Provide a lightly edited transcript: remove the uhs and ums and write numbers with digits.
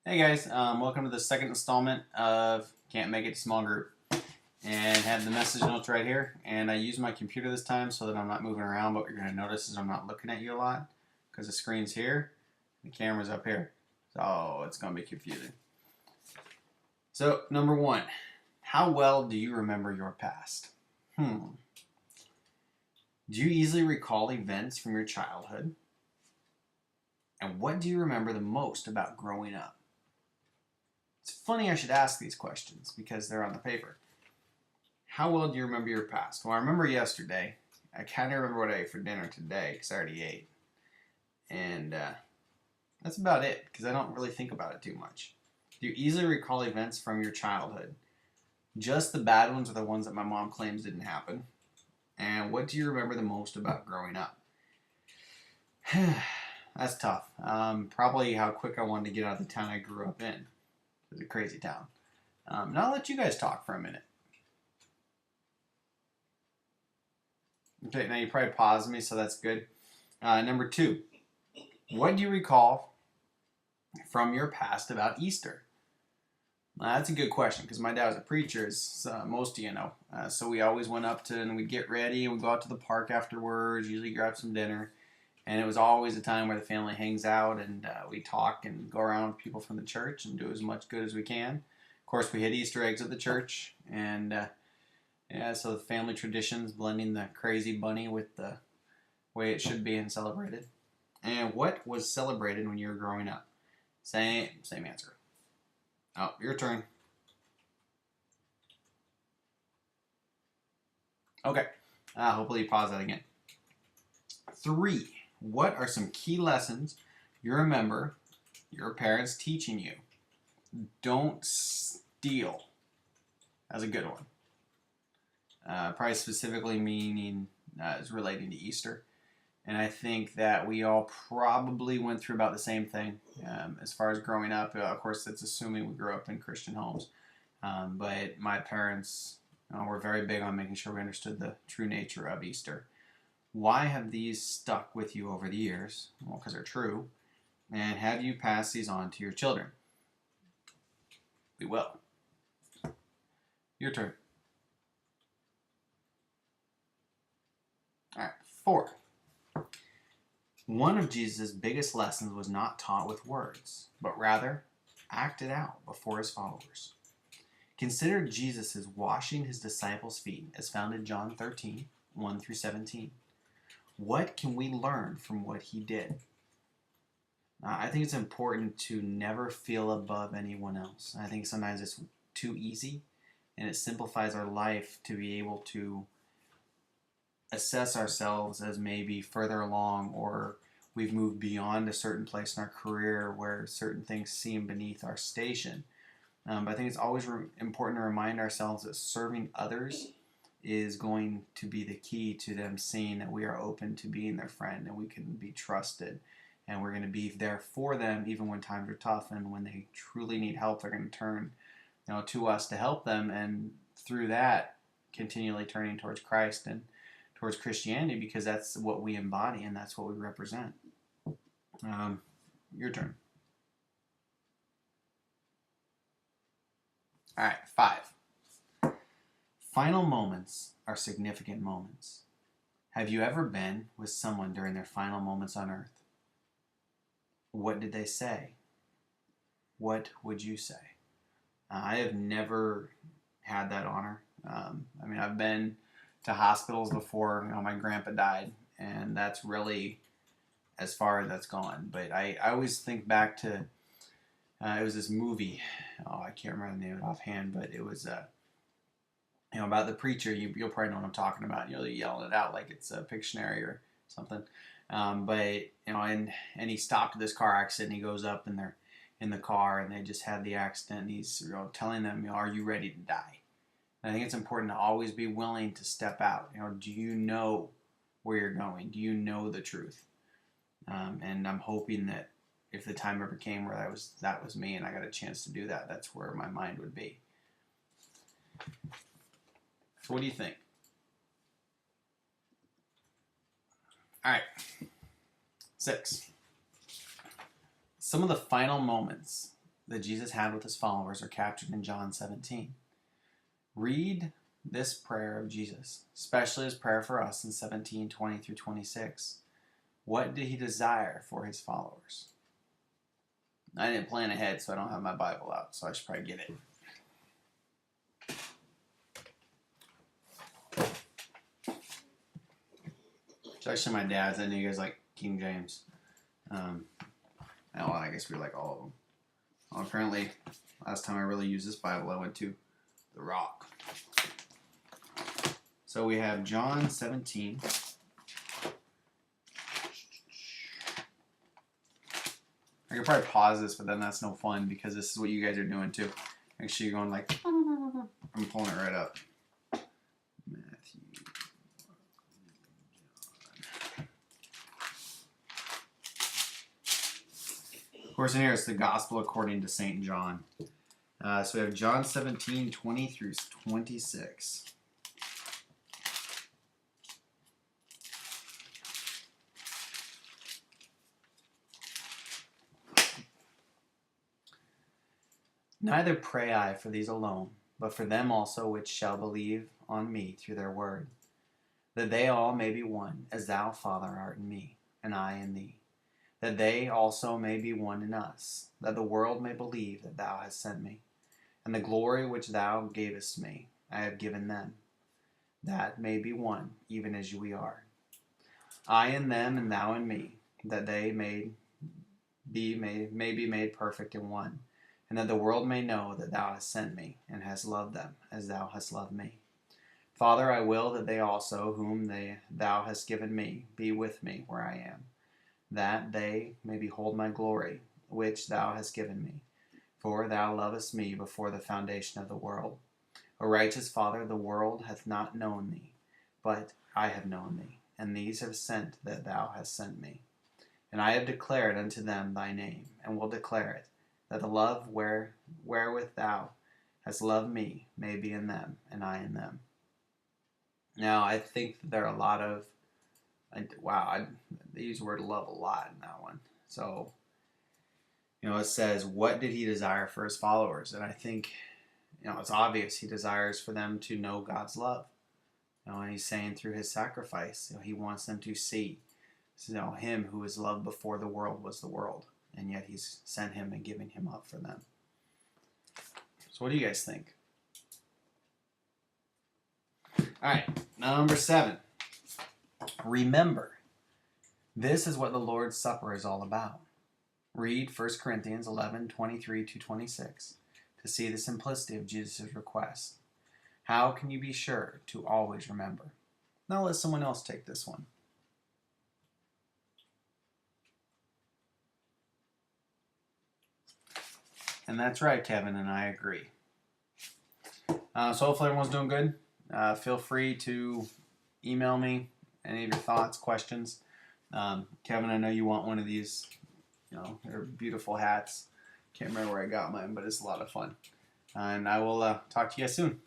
Hey guys, welcome to the second installment of Can't Make It Small Group. And have the message notes right here. And I use my computer this time so that I'm not moving around, but what you're going to notice is I'm not looking at you a lot because the screen's here, the camera's up here. So it's going to be confusing. So, number one, how well do you remember your past? Do you easily recall events from your childhood? And what do you remember the most about growing up? It's funny I should ask these questions because they're on the paper. How well do you remember your past? Well, I remember yesterday. I kind of remember what I ate for dinner today because I already ate. And that's about it because I don't really think about it too much. Do you easily recall events from your childhood? Just the bad ones are the ones that my mom claims didn't happen. And what do you remember the most about growing up? That's tough. Probably how quick I wanted to get out of the town I grew up in. It was a crazy town. And I'll let you guys talk for a minute. Okay, now you probably paused me, so that's good. Number two, what do you recall from your past about Easter? That's a good question because my dad was a preacher, as most of you know. So we always went up to and we'd get ready and we'd go out to the park afterwards, usually grab some dinner. And it was always a time where the family hangs out and we talk and go around with people from the church and do as much good as we can. Of course, we hid Easter eggs at the church. And yeah, so the family traditions, blending the crazy bunny with the way it should be and celebrated. And what was celebrated when you were growing up? Same answer. Oh, your turn. Okay. Hopefully you pause that again. 3. What are some key lessons you remember your parents teaching you? Don't steal. That's a good one. Probably specifically meaning is relating to Easter. And I think that we all probably went through about the same thing as far as growing up. Of course, that's assuming we grew up in Christian homes. But my parents were very big on making sure we understood the true nature of Easter. Why have these stuck with you over the years? Well, because they're true. And have you passed these on to your children? We will. Your turn. All right, 4. One of Jesus' biggest lessons was not taught with words, but rather acted out before his followers. Consider Jesus as washing his disciples' feet, as found in John 13, 1 through 17. What can we learn from what he did? I think it's important to never feel above anyone else. I think sometimes it's too easy, and it simplifies our life to be able to assess ourselves as maybe further along or we've moved beyond a certain place in our career where certain things seem beneath our station. But I think it's always important to remind ourselves that serving others is going to be the key to them seeing that we are open to being their friend and we can be trusted and we're going to be there for them even when times are tough, and when they truly need help they're going to turn to us to help them, and through that continually turning towards Christ and towards Christianity because that's what we embody and that's what we represent. Your turn. All right, 5. Final moments are significant moments. Have you ever been with someone during their final moments on earth? What did they say? What would you say? I have never had that honor. I've been to hospitals before. My grandpa died, and that's really as far as that's gone. But I always think back to it was this movie. I can't remember the name of it offhand, but it was about the preacher. You'll probably know what I'm talking about. They're yelling it out like it's a Pictionary or something. And he stopped at this car accident. And he goes up and they're in the car and they just had the accident. And he's telling them, are you ready to die? And I think it's important to always be willing to step out. Do you know where you're going? Do you know the truth? And I'm hoping that if the time ever came where that was me and I got a chance to do that, that's where my mind would be. So what do you think? All right. 6. Some of the final moments that Jesus had with his followers are captured in John 17. Read this prayer of Jesus, especially his prayer for us in 17:20 through 26. What did he desire for his followers? I didn't plan ahead, so I don't have my Bible out, so I should probably get it. It's actually my dad's. I know you guys like King James. I guess we like all of them. Well, apparently, last time I really used this Bible, I went to the Rock. So we have John 17. I could probably pause this, but then that's no fun because this is what you guys are doing too. Make sure you're going like, I'm pulling it right up. Matthew. Of course, in here it's the Gospel according to St. John. So we have John 17:20 through 26. Neither pray I for these alone, but for them also which shall believe on me through their word, that they all may be one, as thou, Father, art in me, and I in thee, that they also may be one in us, that the world may believe that thou hast sent me. And the glory which thou gavest me, I have given them, that may be one, even as we are. I in them, and thou in me, that they may be made perfect in one, and that the world may know that thou hast sent me, and hast loved them, as thou hast loved me. Father, I will that they also, whom thou hast given me, be with me where I am, that they may behold my glory, which thou hast given me. For thou lovest me before the foundation of the world. O righteous Father, the world hath not known thee, but I have known thee, and these have sent that thou hast sent me. And I have declared unto them thy name, and will declare it, that the love wherewith thou hast loved me may be in them, and I in them. Now, I think that there are a lot of, they use the word love a lot in that one. So, it says, what did he desire for his followers? And I think, it's obvious he desires for them to know God's love. And he's saying through his sacrifice, he wants them to see, him who is loved before the world was the world. And yet he's sent him and giving him up for them. So what do you guys think? All right, number 7. Remember, this is what the Lord's Supper is all about. Read 1 Corinthians 11:23-26 to see the simplicity of Jesus' request. How can you be sure to always remember? Now let someone else take this one. And that's right, Kevin, and I agree. So hopefully everyone's doing good. Feel free to email me any of your thoughts, questions. Kevin, I know you want one of these. They're beautiful hats. Can't remember where I got mine, but it's a lot of fun. And I will talk to you guys soon.